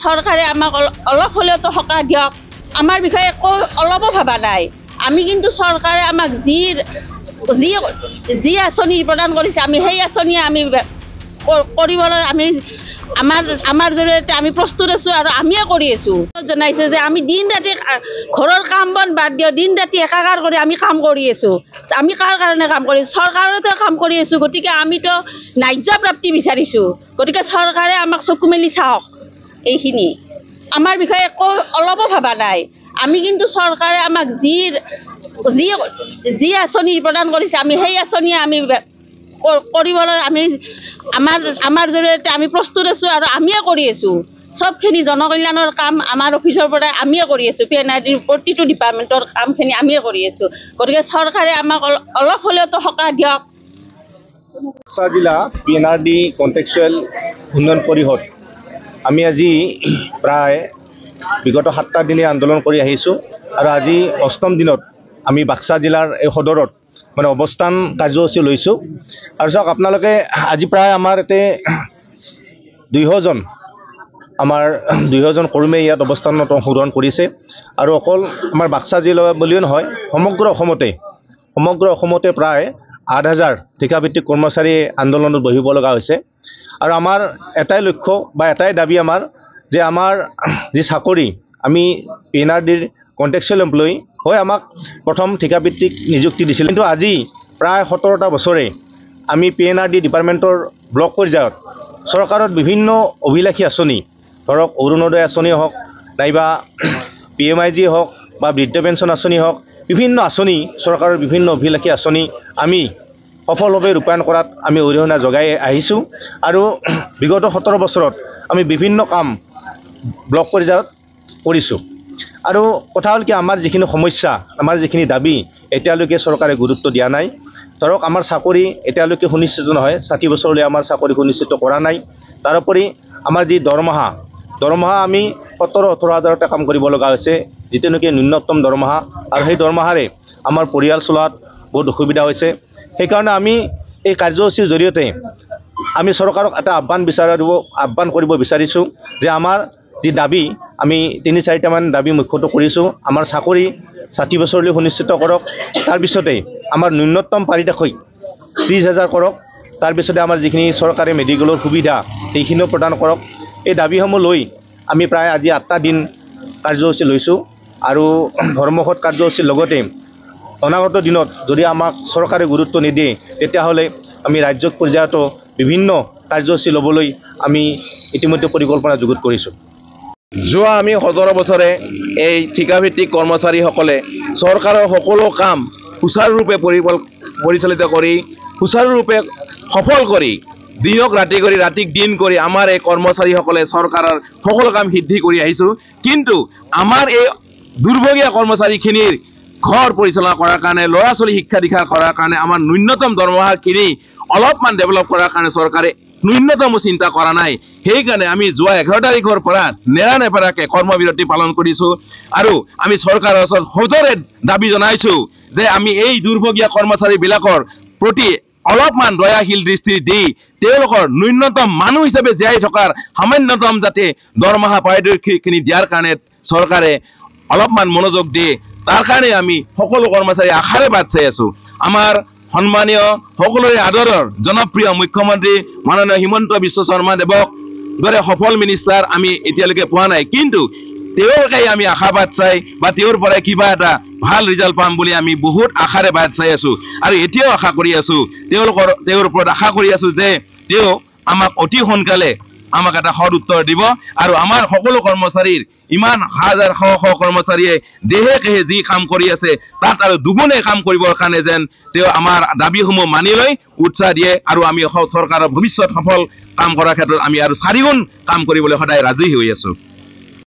চৰকাৰে আমাক অলপ হ'লেও তো সকাহ দিয়ক আমাৰ বিষয়ে একো অলপো ভাবা নাই আমি কিন্তু চৰকাৰে আমাক যি আঁচনি প্ৰদান কৰিছে আমি সেই আঁচনি আমি কৰিবলৈ আমি আমাৰ জৰিয়তে আমি প্ৰস্তুত আছোঁ আৰু আমিয়ে কৰি আছোঁ জনাইছোঁ যে আমি দিন ৰাতি ঘৰৰ কাম বন বাদ দিওঁ দিন ৰাতি একাকাৰ কৰি আমি কাম কৰি আছোঁ আমি কাৰ কাৰণে কাম কৰি চৰকাৰতে কাম কৰি আছোঁ গতিকে আমিতো ন্যায্য প্ৰাপ্তি বিচাৰিছোঁ গতিকে চৰকাৰে আমাক চকু মেলি চাওক এইখিনি আমাৰ বিষয়ে একো অলপো ভাবা নাই আমি কিন্তু চৰকাৰে আমাক যি আঁচনি প্ৰদান কৰিছে আমি সেই আঁচনি আমি কৰিবলৈ আমি আমাৰ জৰিয়তে আমি প্ৰস্তুত আছোঁ আৰু আমিয়ে কৰি আছোঁ সবখিনি জনকল্যাণৰ কাম আমাৰ অফিচৰ পৰা আমিয়ে কৰি আছোঁ PNRDৰ প্ৰতিটো ডিপাৰ্টমেণ্টৰ কামখিনি আমিয়ে কৰি আছোঁ গতিকে চৰকাৰে আমাক অলপ হ'লেও তো সকাহ দিয়ক বাক্সা জিলা PNRD কণ্টেক্সুৱেল উন্নয়ন পৰিষদ আমি আজি প্ৰায় বিগত 7টা দিনে আন্দোলন কৰি আহিছোঁ আৰু আজি 8ম দিনত আমি বাক্সা জিলাৰ এই সদৰত মানে অৱস্থান কাৰ্যসূচী লৈছোঁ আৰু চাওক আপোনালোকে আজি প্ৰায় আমাৰ ইয়াতে 200জন কৰ্মীয়ে ইয়াত অৱস্থানত অংশগ্ৰহণ কৰিছে আৰু অকল আমাৰ বাক্সা জিলা বুলিও নহয় সমগ্ৰ অসমতে প্ৰায় 8,000 ঠিকাভিত্তিক কৰ্মচাৰী আন্দোলনত বহিব লগা হৈছে আৰু আমাৰ এটাই লক্ষ্য বা এটাই দাবী আমাৰ যে আমাৰ যি চাকৰি আমি PNRDৰ কণ্টেক্সুৱেল এমপ্লয়ি হয় আমাক প্ৰথম ঠিকাভিত্তিক নিযুক্তি দিছিল কিন্তু আজি প্ৰায় 17টা বছৰে আমি PNRD ডিপাৰ্টমেণ্টৰ ব্লক পৰ্যায়ত চৰকাৰৰ বিভিন্ন অভিলাষী আঁচনি ধৰক অৰুণোদয় আঁচনি হওক নাইবা PMIG হওক বা বৃদ্ধ পেঞ্চন আঁচনি হওক বিভিন্ন আঁচনি চৰকাৰৰ বিভিন্ন অভিলাষী আঁচনি আমি সফলভাৱে ৰূপায়ণ কৰাত আমি অৰিহণা যোগাই আহিছোঁ আৰু বিগত 17 বছৰত আমি বিভিন্ন কাম ব্লক পৰ্যায়ত কৰিছোঁ আৰু কথা হ'ল কি আমাৰ যিখিনি সমস্যা আমাৰ যিখিনি দাবী এতিয়ালৈকে চৰকাৰে গুৰুত্ব দিয়া নাই ধৰক আমাৰ চাকৰি এতিয়ালৈকে সুনিশ্চিত নহয় 60 বছৰলৈ আমাৰ চাকৰি সুনিশ্চিত কৰা নাই তাৰোপৰি আমাৰ যি দৰমহা আমি 17-18 হাজাৰতে কাম কৰিব লগা হৈছে যিটো নেকি ন্যূনতম দৰমহা আৰু সেই দৰমহাৰে আমাৰ পৰিয়াল চলাত বহুত অসুবিধা হৈছে সেইকাৰণে আমি এই কাৰ্যসূচীৰ জৰিয়তে আমি চৰকাৰক এটা আহ্বান কৰিব বিচাৰিছোঁ যে আমাৰ যি দাবী আমি 3-4টামান দাবী মুখ্যতঃ কৰিছোঁ আমাৰ চাকৰি 60 বছৰলৈ সুনিশ্চিত কৰক তাৰপিছতে আমাৰ ন্যূনতম পাৰিতোষিক 30,000 কৰক তাৰপিছতে আমাৰ যিখিনি চৰকাৰে মেডিকেলৰ সুবিধা সেইখিনিও প্ৰদান কৰক এই দাবীসমূহ লৈ আমি প্ৰায় আজি 8টা দিন কাৰ্যসূচী লৈছোঁ আৰু ধৰ্মঘট কাৰ্যসূচীৰ লগতে অনাগত দিনত যদি আমাক চৰকাৰে গুৰুত্ব নিদিয়ে তেতিয়াহ'লে আমি ৰাজ্যিক পৰ্যায়তো বিভিন্ন কাৰ্যসূচী ল'বলৈ আমি ইতিমধ্যে পৰিকল্পনা যুগুত কৰিছোঁ যোৱা আমি 17 বছৰে এই ঠিকাভিত্তিক কৰ্মচাৰীসকলে চৰকাৰৰ সকলো কাম সুচাৰুৰূপে পৰিচালিত কৰি সুচাৰুৰূপে সফল কৰি দিনক ৰাতি কৰি ৰাতিক দিন কৰি আমাৰ এই কৰ্মচাৰীসকলে চৰকাৰৰ সকলো কাম সিদ্ধি কৰি আহিছোঁ কিন্তু আমাৰ এই দুৰ্ভগীয়া কৰ্মচাৰীখিনিৰ ঘৰ পৰিচালনা কৰাৰ কাৰণে ল'ৰা ছোৱালী শিক্ষা দীক্ষা কৰাৰ কাৰণে আমাৰ ন্যূনতম দৰমহাখিনি অলপমান ডেভেলপ কৰাৰ কাৰণে চৰকাৰে ন্যূনতম চিন্তা কৰা নাই সেইকাৰণে আমি যোৱা 11 তাৰিখৰ পৰা নেৰানেপেৰাকে কৰ্মবিৰতি পালন কৰিছোঁ আৰু আমি চৰকাৰৰ ওচৰত সজোৰে দাবী জনাইছোঁ যে আমি এই দুৰ্ভগীয়া কৰ্মচাৰীবিলাকৰ প্ৰতি অলপমান দয়াশীল দৃষ্টি দি তেওঁলোকৰ ন্যূনতম মানুহ হিচাপে জীয়াই থকাৰ সামান্যতম যাতে দৰমহা পাৰিতোষিকখিনি দিয়াৰ কাৰণে চৰকাৰে অলপমান মনোযোগ দিয়ে তাৰ কাৰণে আমি সকলো কৰ্মচাৰী আশাৰে বাট চাই আছোঁ আমাৰ সন্মানীয় সকলোৰে আদৰৰ জনপ্ৰিয় মুখ্যমন্ত্ৰী মাননীয় হিমন্ত বিশ্ব শৰ্মা দেৱক দৰে সফল মিনিষ্টাৰ আমি এতিয়ালৈকে পোৱা নাই কিন্তু তেওঁকে আমি আশাবাদ চাই বা তেওঁৰ পৰা কিবা এটা ভাল ৰিজাল্ট পাম বুলি আমি বহুত আশাৰে বাট চাই আছোঁ আৰু এতিয়াও আশা কৰি আছোঁ তেওঁৰ ওপৰত আশা কৰি আছোঁ যে তেওঁ আমাক অতি সোনকালে আমাক এটা সৎ উত্তৰ দিব আৰু আমাৰ সকলো কৰ্মচাৰীৰ ইমান হাজাৰ শ কৰ্মচাৰীয়ে দেহে কেহে যি কাম কৰি আছে তাত আৰু দুগুণে কাম কৰিবৰ কাৰণে যেন তেওঁ আমাৰ দাবীসমূহ মানি লৈ উৎসাহ দিয়ে আৰু আমি চৰকাৰৰ ভৱিষ্যত সফল কাম কৰাৰ ক্ষেত্ৰত আমি আৰু 4 গুণ কাম কৰিবলৈ সদায় ৰাজী হৈ আছোঁ।